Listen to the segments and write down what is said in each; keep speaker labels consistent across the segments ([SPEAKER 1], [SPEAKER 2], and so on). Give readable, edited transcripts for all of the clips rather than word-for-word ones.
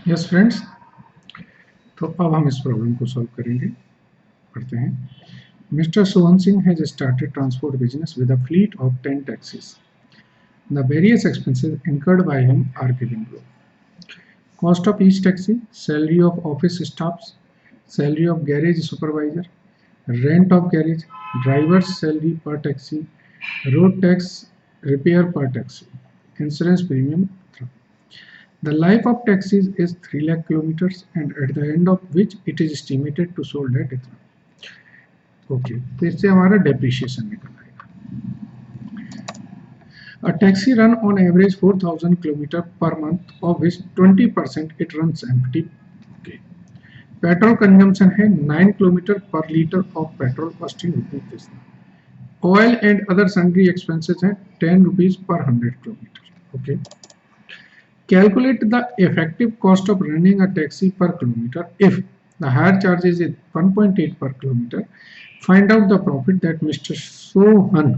[SPEAKER 1] Yes friends, तो अब हम इस प्रॉब्लम को सॉल्व करेंगे। पढ़ते हैं। Mister Sohan Singh has started transport business with a fleet of 10 taxis. The various expenses incurred by him are given below. Cost of each taxi, salary of office staffs, salary of garage supervisor, rent of garage, driver's salary per taxi, road tax, repair per taxi, insurance premium. The life of taxis is 3 lakh kilometers and at the end of which it is estimated to sold at इतना। Okay, तो इससे हमारा depreciation निकल आएगा। A taxi run on average 4,000 km per month, of which 20% it runs empty. Okay. Petrol consumption है 9 kilometre पर litre of petrol costing rupees. Oil and other sundry expenses हैं 10 rupees per 100 kilometre. Okay, calculate the effective cost of running a taxi per kilometer if the hire charges is 1.8 per kilometer. Find out the profit that Mr. Sohan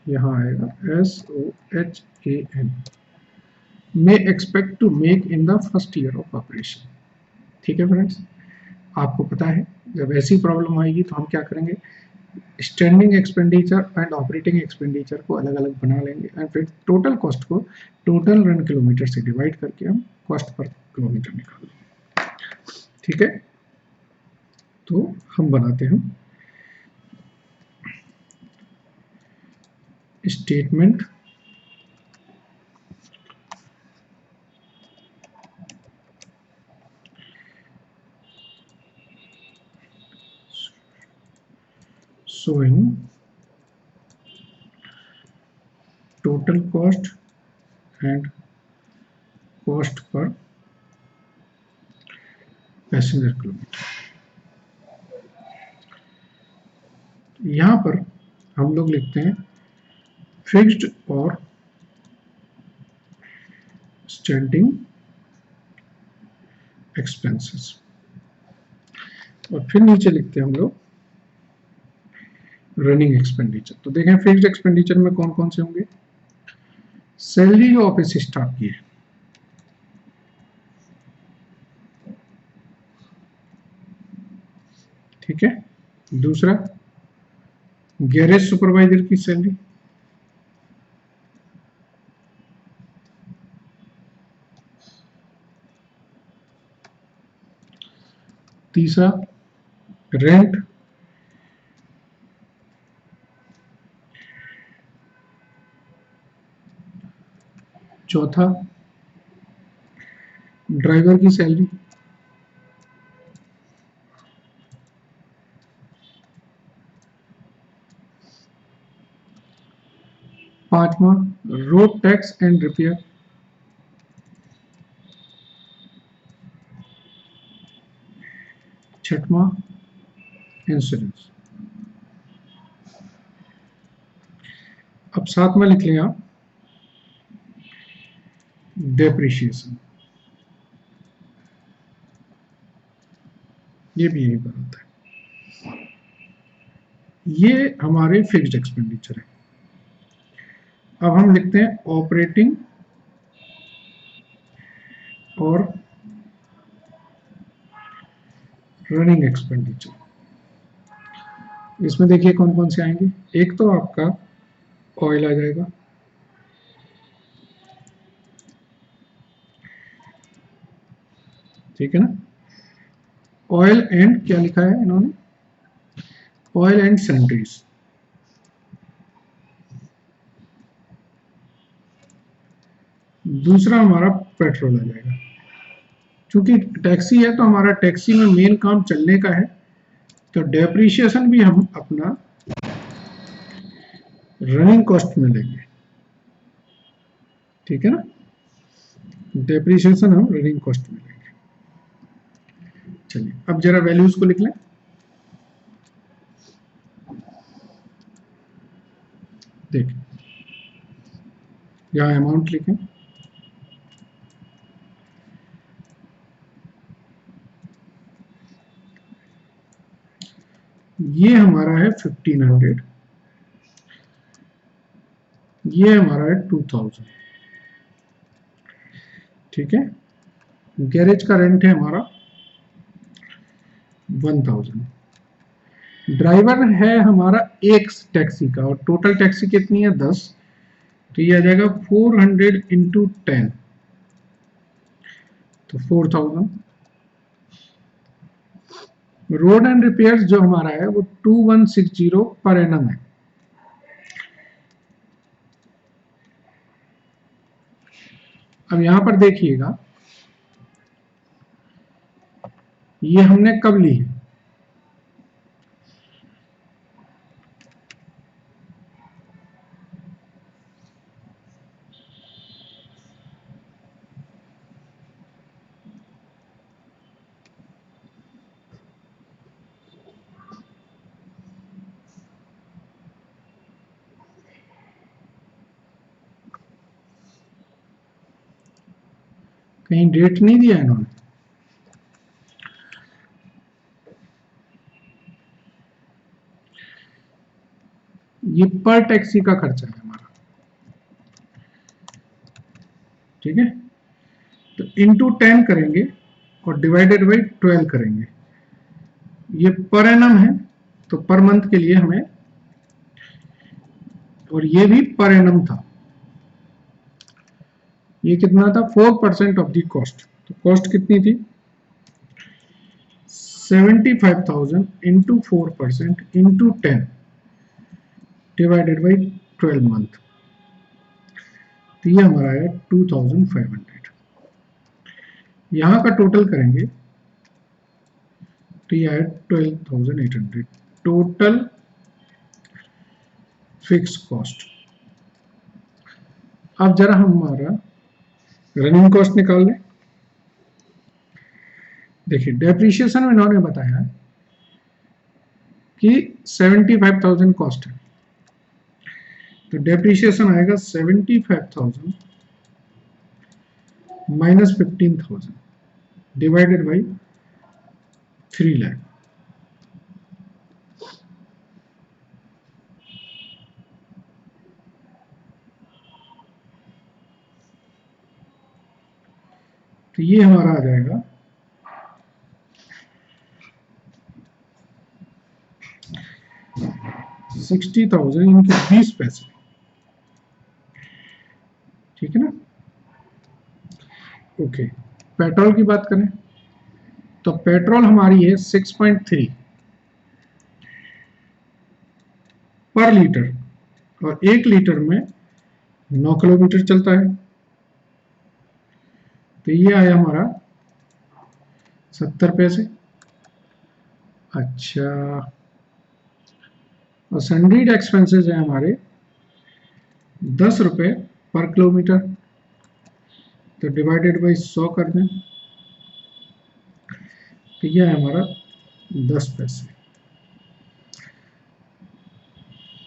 [SPEAKER 1] यहाँ आएगा SOHAN may expect to make in the first year of operation। ठीक है friends, आपको पता है जब ऐसी problem आएगी तो हम क्या करेंगे, standing expenditure and operating expenditure को अलग अलग बना लेंगे एंड फिर टोटल कॉस्ट को टोटल रन किलोमीटर से डिवाइड करके हम कॉस्ट पर किलोमीटर निकाल लेंगे। ठीक है, तो हम बनाते हैं statement showing total cost and cost per passenger kilometre. यहां पर हम लोग लिखते हैं फिक्स्ड और स्टैंडिंग एक्सपेंसेस और फिर नीचे लिखते हैं हम लोग रनिंग एक्सपेंडिचर। तो देखें फिक्स्ड एक्सपेंडिचर में कौन कौन से होंगे, सैलरी जो ऑफिस स्टाफ की है, ठीक है, दूसरा गैरेज सुपरवाइजर की सैलरी, तीसरा रेंट, चौथा ड्राइवर की सैलरी, पांचवा रोड टैक्स एंड रिपेयर, छठवां इंश्योरेंस। अब साथ में लिख लें आप डेप्रिशिएशन, ये भी यहीं पर होता है। ये हमारे फिक्स्ड एक्सपेंडिचर है। अब हम लिखते हैं ऑपरेटिंग और रनिंग एक्सपेंडिचर। इसमें देखिए कौन कौन से आएंगे, एक तो आपका ऑयल आ जाएगा, ठीक है ना, ऑयल एंड क्या लिखा है इन्होंने, ऑयल एंड सैंडरीज। दूसरा हमारा पेट्रोल आ जाएगा, क्योंकि टैक्सी है तो हमारा टैक्सी में मेन काम चलने का है, तो डेप्रिशिएशन भी हम अपना रनिंग कॉस्ट में लेंगे। ठीक है ना, डेप्रिशिएशन हम रनिंग कॉस्ट में लेंगे। चलिए अब जरा वैल्यूज को लिख लें। देखिए यहां अमाउंट लिखें, ये हमारा है 1500, ये हमारा है 2000, ठीक है। गैरेज का रेंट है हमारा 1000। ड्राइवर है हमारा एक टैक्सी का, और टोटल टैक्सी कितनी है 10, तो ये आ जाएगा 400 इंटू 10, तो 4000। रोड एंड रिपेयर्स जो हमारा है वो 2160 पर एनम है। अब यहां पर देखिएगा ये हमने कब ली है, कहीं डेट नहीं दिया इन्होंने। ये पर टैक्सी का खर्चा है हमारा, ठीक है। तो इंटू 10 करेंगे और डिवाइडेड बाई 12 करेंगे। ये पर एनम है तो पर मंथ के लिए हमें, और ये भी पर एनम था, ये कितना था 4% ऑफ द कॉस्ट। तो कॉस्ट कितनी थी 75,000 into 4% into 10 divided by 12 month, तो ये हमारा है 2500। यहां का टोटल करेंगे तो ये है 12,800 टोटल फिक्स कॉस्ट। अब जरा हमारा रनिंग कॉस्ट निकाल लें। देखिए डेप्रिसिएशन में इन्होंने बताया कि 75,000 कॉस्ट है, तो डेप्रिसिएशन आएगा 75,000 माइनस 15,000 डिवाइडेड बाई 3 लाख। तो ये हमारा आ जाएगा 60,000 इनके 20 पैसे, ठीक है ना। ओके, पेट्रोल की बात करें तो पेट्रोल हमारी है 6.3 पर लीटर, और 1 लीटर में 9 किलोमीटर चलता है, तो ये आया हमारा 70 पैसे। अच्छा, और सन्ड्रीड एक्सपेंसेस है हमारे 10 रुपए पर किलोमीटर, तो डिवाइडेड बाई 100 कर दें, तो यह है हमारा 10 पैसे।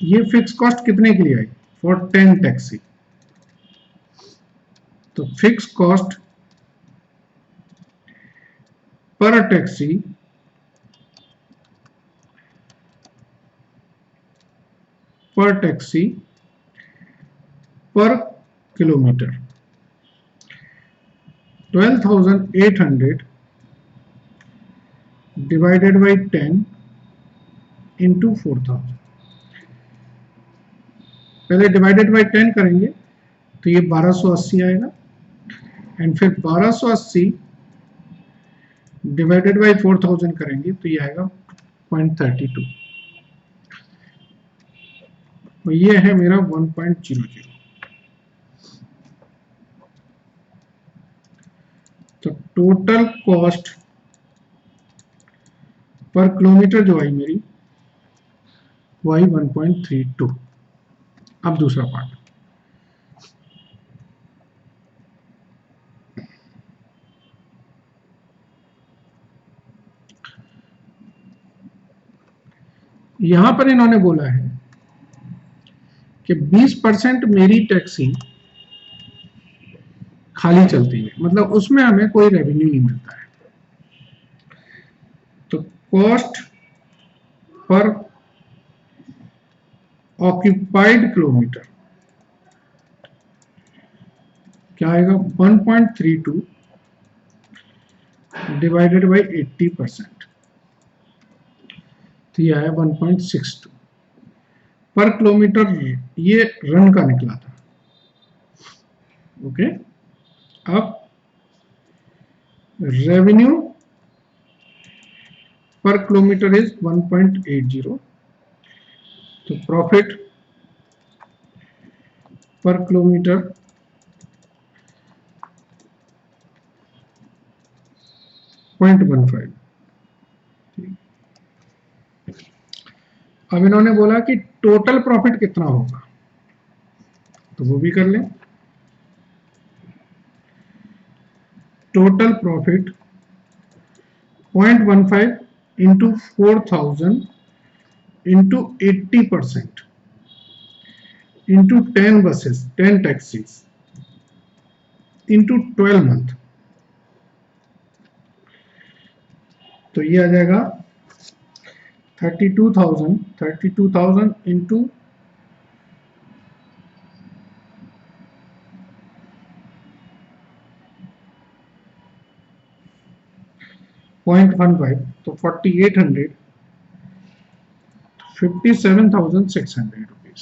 [SPEAKER 1] ये फिक्स कॉस्ट कितने के लिए आई फॉर 10 टैक्सी, तो फिक्स कॉस्ट पर टैक्सी पर किलोमीटर 12,800 डिवाइडेड बाई 10 इंटू 4,000। पहले डिवाइडेड बाई 10 करेंगे तो ये 1280 आएगा, एंड फिर 1280 डिवाइडेड बाई 4,000 करेंगे तो ये आएगा 0.32, तो ये है मेरा 1.00। तो टोटल कॉस्ट पर किलोमीटर जो आई मेरी वो आई 1.32। अब दूसरा पार्ट, यहां पर इन्होंने बोला है कि 20% मेरी टैक्सी खाली चलती है, मतलब उसमें हमें कोई रेवेन्यू नहीं मिलता है। तो कॉस्ट पर ऑक्यूपाइड किलोमीटर क्या आएगा 1.32 डिवाइडेड बाई 80%, तो ये आया 1.62 पर किलोमीटर, ये रन का निकला था। ओके, अब रेवेन्यू पर किलोमीटर इज 1.80, तो प्रॉफिट पर किलोमीटर 0.15। अब इन्होंने बोला कि टोटल प्रॉफिट कितना होगा, तो वो भी कर लें। Total profit 0.15 into 4000 into 80% into 10 buses 10 taxis into 12 month, तो ये आ जाएगा 32,000 इंटू 0.15, तो 4800, 57,600 रुपीज।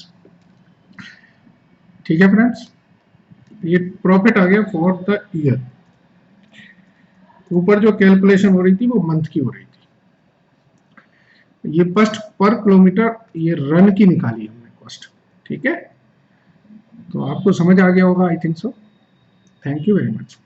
[SPEAKER 1] ठीक है फ्रेंड्स, ये प्रॉफिट आ गया फॉर द ईयर। ऊपर जो कैलकुलेशन हो रही थी वो मंथ की हो रही थी, ये फर्स्ट पर किलोमीटर ये रन की निकाली हमने कॉस्ट। ठीक है, तो आपको समझ आ गया होगा I think so. Thank you very much.